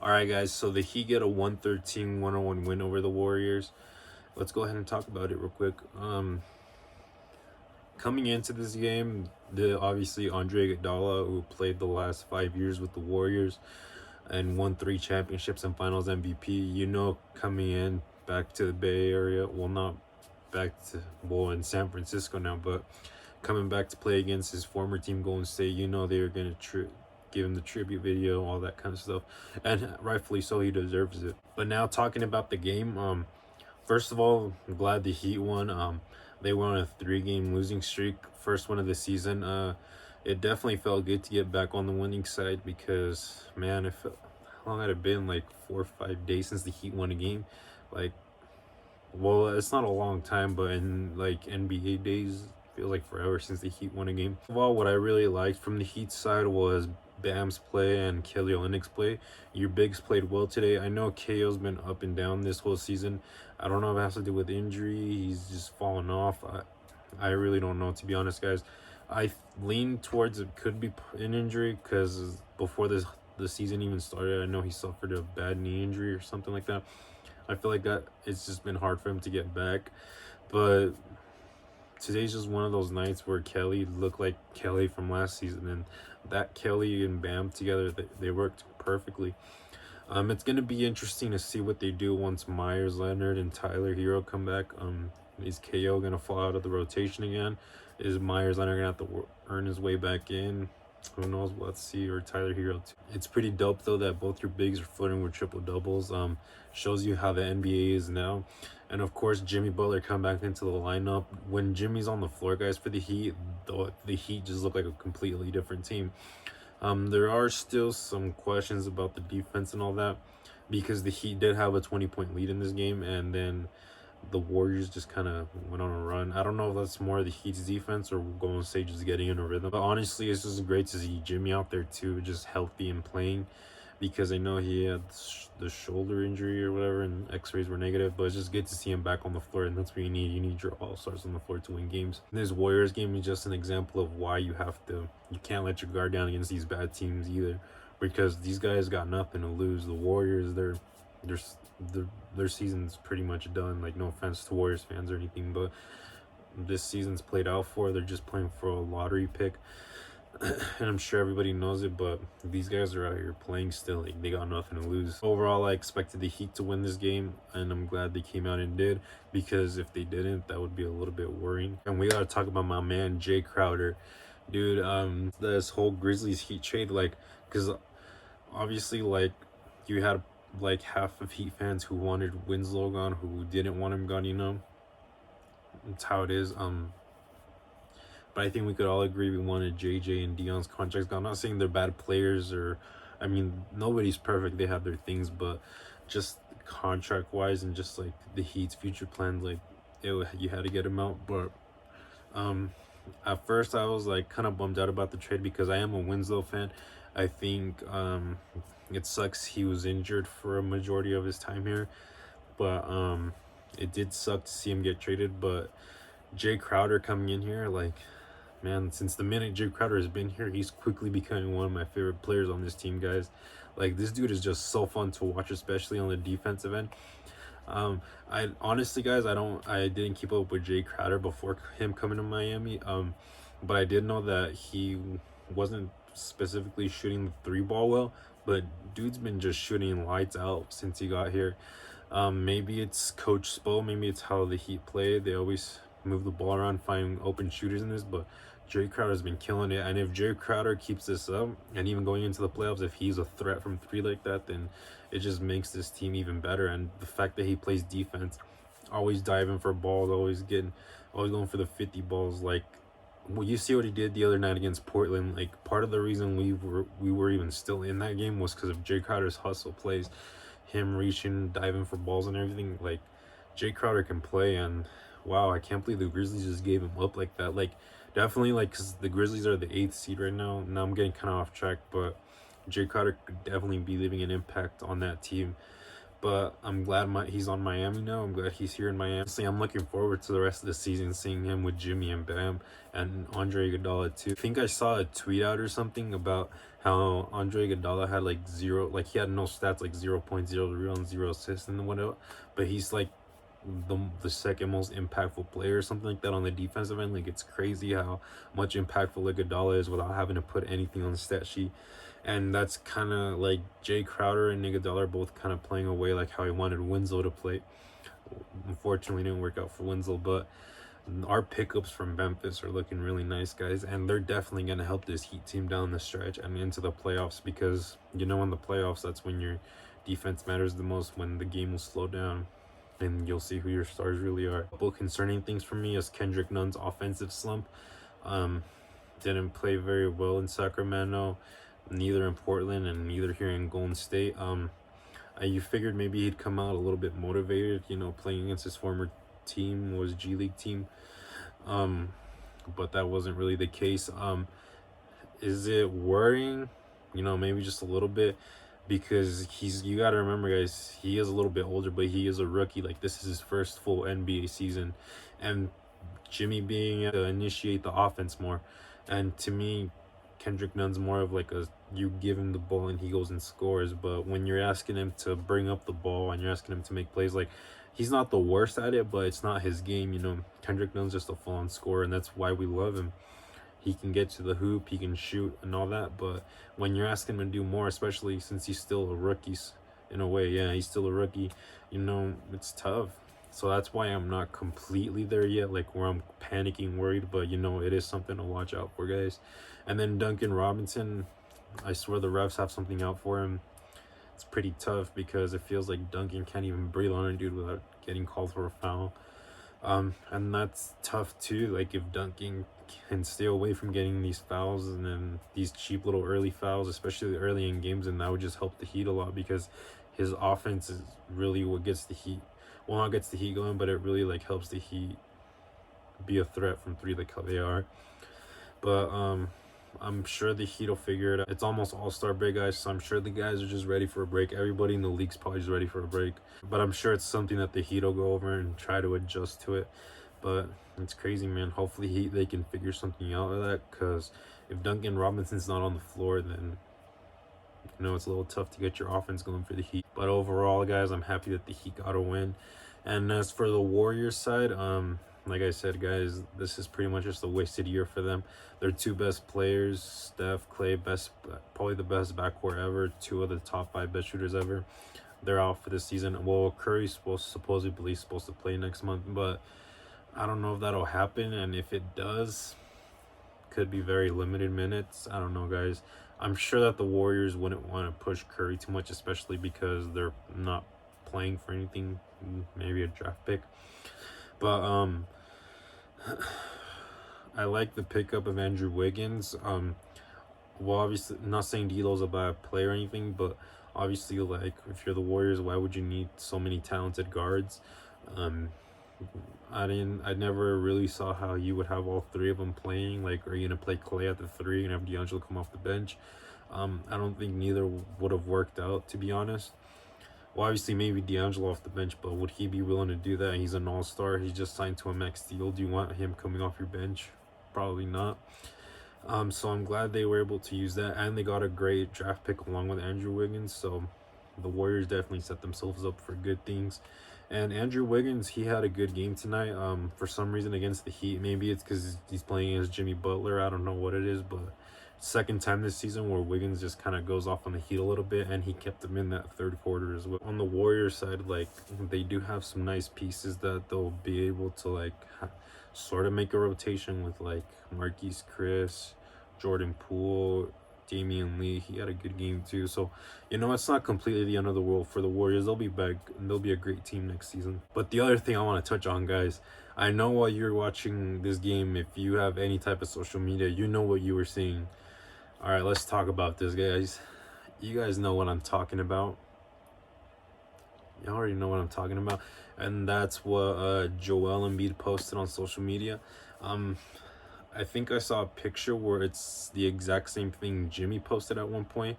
All right, guys. So the Heat get a 113-101 win over the Warriors. Let's go ahead and talk about it real quick. Coming into this game, the obviously Andre Iguodala, who played the last 5 years with the Warriors and won 3 championships and Finals MVP. Coming in back to the Bay Area. Well, not back to in San Francisco now, but coming back to play against his former team, Golden State. They were gonna give him the tribute video, all that kind of stuff, and rightfully so, he deserves it. But now talking about the game, first of all, I'm glad the Heat won. They were on a 3-game losing streak, first one of the season. It definitely felt good to get back on the winning side because, man, how long had it been? Like 4 or 5 days since the Heat won a game. Like, well, it's not a long time, but in like NBA days, feels like forever since the Heat won a game. Well, what I really liked from the Heat side was Bam's play and Kelly Olynyk's play. Your bigs played well today. I know KO's been up and down this whole season. I don't know if it has to do with injury. He's just fallen off. I really don't know, to be honest, guys. I lean towards it could be an injury because before the season even started, I know he suffered a bad knee injury or something like that. I feel like that it's just been hard for him to get back. But today's just one of those nights where Kelly looked like Kelly from last season, and that Kelly and Bam together, they worked perfectly. It's gonna be interesting to see what they do once Myers Leonard and Tyler Hero come back. Is KO gonna fall out of the rotation again? Is Myers Leonard gonna have to earn his way back in? Who knows? Let's see. Or Tyler Hero too. It's pretty dope though that both your bigs are flirting with triple doubles. Shows you how the NBA is now. And of course, Jimmy Butler come back into the lineup. When Jimmy's on the floor, guys, for the Heat, the Heat just look like a completely different team. There are still some questions about the defense and all that because the Heat did have a 20-point lead in this game, and then the Warriors just kind of went on a run. I don't know if that's more of the Heat's defense or Golden State just getting in a rhythm. But honestly, it's just great to see Jimmy out there too, just healthy and playing, because I know he had the shoulder injury or whatever and x-rays were negative, but it's just good to see him back on the floor, and that's what you need. You need your all-stars on the floor to win games. And this Warriors game is just an example of why you can't let your guard down against these bad teams either, because these guys got nothing to lose. The Warriors, their season's pretty much done. Like, no offense to Warriors fans or anything, but this season's played out for. They're just playing for a lottery pick. And I'm sure everybody knows it, but these guys are out here playing still. Like, they got nothing to lose. Overall, I expected the Heat to win this game, and I'm glad they came out and did, because if they didn't, that would be a little bit worrying. And we gotta talk about my man Jay Crowder, dude. This whole Grizzlies Heat trade, like, because obviously, like, you had like half of Heat fans who wanted Winslow gone, who didn't want him gone. It's how it is. But I think we could all agree we wanted JJ and Dion's contracts gone. I'm not saying they're bad players, or, I mean, nobody's perfect. They have their things, but just contract-wise and just, like, the Heat's future plans, like, you had to get him out. But at first I was, like, kind of bummed out about the trade because I am a Winslow fan. I think it sucks he was injured for a majority of his time here. But it did suck to see him get traded. But Jay Crowder coming in here, like, man, since the minute Jay Crowder has been here, he's quickly becoming one of my favorite players on this team, guys. Like, this dude is just so fun to watch, especially on the defensive end. I honestly, guys, I didn't keep up with Jay Crowder before him coming to Miami. But I did know that he wasn't specifically shooting the 3-ball well, but dude's been just shooting lights out since he got here. Maybe it's Coach Spo, maybe it's how the Heat play. They always move the ball around, find open shooters in this, but Jay Crowder's been killing it. And if Jay Crowder keeps this up, and even going into the playoffs, if he's a threat from 3 like that, then it just makes this team even better. And the fact that he plays defense, always diving for balls, always going for the 50 balls, like, well, you see what he did the other night against Portland. Like, part of the reason we were even still in that game was because of Jay Crowder's hustle plays, him reaching, diving for balls and everything. Like, Jay Crowder can play, and wow, I can't believe the Grizzlies just gave him up like that. Like, definitely, like, because the Grizzlies are the 8th seed right now. Now I'm getting kind of off track, but Jay Crowder could definitely be leaving an impact on that team. But I'm glad he's on Miami now. I'm glad he's here in Miami. So I'm looking forward to the rest of the season, seeing him with Jimmy and Bam and Andre Iguodala too. I think I saw a tweet out or something about how Andre Iguodala had like zero, like he had no stats, like 0.0 rebounds, 0 assists, and whatever. But he's like the second most impactful player or something like that on the defensive end. Like it's crazy how much impactful Iguodala is without having to put anything on the stat sheet. And that's kind of like Jay Crowder and Iguodala are both kind of playing away like how he wanted Winslow to play. Unfortunately, it didn't work out for Winslow, but our pickups from Memphis are looking really nice, guys, and they're definitely going to help this Heat team down the stretch and into the playoffs, because in the playoffs, that's when your defense matters the most, when the game will slow down and you'll see who your stars really are. A couple concerning things for me is Kendrick Nunn's offensive slump. Didn't play very well in Sacramento, neither in Portland, and neither here in Golden State. You figured maybe he'd come out a little bit motivated, playing against his former team, was G League team. But that wasn't really the case. Is it worrying? Maybe just a little bit, because you got to remember, guys, he is a little bit older, but he is a rookie. Like, this is his first full NBA season, and Jimmy being to initiate the offense more. And to me, Kendrick Nunn's more of like you give him the ball and he goes and scores. But when you're asking him to bring up the ball and you're asking him to make plays, like, he's not the worst at it, but it's not his game. Kendrick Nunn's just a full-on scorer, and that's why we love him. He can get to the hoop, he can shoot and all that, but when you're asking him to do more, especially since he's still a rookie, in a way, yeah, he's still a rookie, it's tough. So that's why I'm not completely there yet, like where I'm panicking, worried, but it is something to watch out for, guys. And then Duncan Robinson, I swear the refs have something out for him. It's pretty tough because it feels like Duncan can't even breathe on a dude without getting called for a foul. And that's tough too. Like, if Duncan can stay away from getting these fouls and then these cheap little early fouls, especially early in games, and that would just help the Heat a lot, because his offense is really what gets the Heat. Well, not gets the Heat going, but it really like helps the Heat be a threat from three, like how they are. But I'm sure the Heat will figure it out. It's almost all-star break, guys, so I'm sure the guys are just ready for a break. Everybody in the league's probably just ready for a break. But I'm sure it's something that the Heat will go over and try to adjust to it. But it's crazy, man. Hopefully they can figure something out of that, because if Duncan Robinson's not on the floor, then it's a little tough to get your offense going for the Heat. But overall, guys, I'm happy that the Heat got a win. And as for the Warriors side, like I said, guys, this is pretty much just a wasted year for them. Their two best players, Steph, Clay, probably the best backcourt ever, two of the top 5 best shooters ever, they're out for this season. Well, Curry's supposedly supposed to play next month, but I don't know if that'll happen. And if it does, could be very limited minutes. I don't know, guys. I'm sure that the Warriors wouldn't want to push Curry too much, especially because they're not playing for anything, maybe a draft pick. But I like the pickup of Andrew Wiggins. Well, obviously, not saying D'Lo's a bad player or anything, but obviously, like, if you're the Warriors, why would you need so many talented guards? I never really saw how you would have all 3 of them playing. Like, are you gonna play Clay at the 3 and have D'Angelo come off the bench? I don't think neither would have worked out, to be honest. Well, obviously, maybe D'Angelo off the bench, but would he be willing to do that? He's an all-star. He's just signed to a max deal. Do you want him coming off your bench? Probably not. So I'm glad they were able to use that, and they got a great draft pick along with Andrew Wiggins. So the Warriors definitely set themselves up for good things. And Andrew Wiggins, he had a good game tonight. For some reason against the Heat, maybe it's because he's playing against Jimmy Butler. I don't know what it is, but second time this season where Wiggins just kind of goes off on the Heat a little bit, and he kept them in that third quarter as well. On the Warriors side, like, they do have some nice pieces that they'll be able to like sort of make a rotation with, like Marquise Chris, Jordan Poole, Damian Lee. He had a good game too. So, it's not completely the end of the world for the Warriors. They'll be back and they'll be a great team next season. But the other thing I want to touch on, guys, I know while you're watching this game, if you have any type of social media, you know what you were seeing. All right, let's talk about this, guys. You guys know what I'm talking about. You already know what I'm talking about. And that's what Joel Embiid posted on social media. I think I saw a picture where it's the exact same thing Jimmy posted at one point.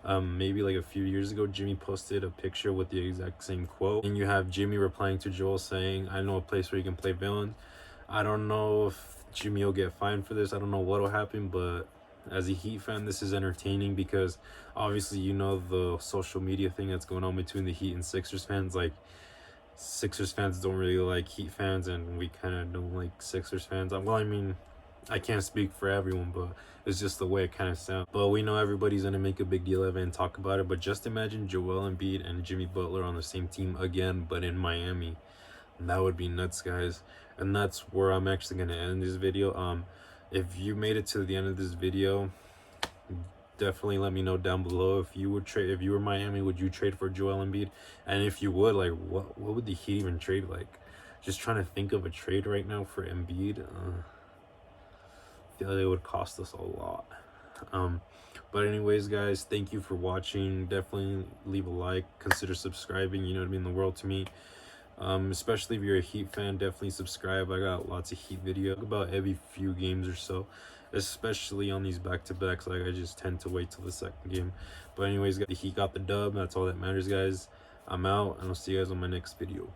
Maybe like a few years ago, Jimmy posted a picture with the exact same quote, and you have Jimmy replying to Joel saying, "I know a place where you can play villains." I don't know if Jimmy will get fined for this. I don't know what will happen, but as a Heat fan, this is entertaining because obviously you know the social media thing that's going on between the Heat and Sixers fans. Like, Sixers fans don't really like Heat fans, and we kind of don't like Sixers fans. Well, I mean, I can't speak for everyone, but it's just the way it kind of sounds. But we know everybody's gonna make a big deal of it and talk about it. But just imagine Joel Embiid and Jimmy Butler on the same team again, but in Miami. That would be nuts, guys. And that's where I'm actually gonna end this video. If you made it to the end of this video, definitely let me know down below if you would trade. If you were Miami, would you trade for Joel Embiid? And if you would, like, what would the Heat even trade? Like, just trying to think of a trade right now for Embiid. I feel like it would cost us a lot. But anyways, guys, thank you for watching. Definitely leave a like, consider subscribing. You know what I mean, the world to me. Especially if you're a Heat fan, definitely subscribe. I got lots of Heat videos about every few games or so, especially on these back-to-backs. Like, I just tend to wait till the second game. But anyways, the Heat got the dub. That's all that matters, guys. I'm out, and I'll see you guys on my next video.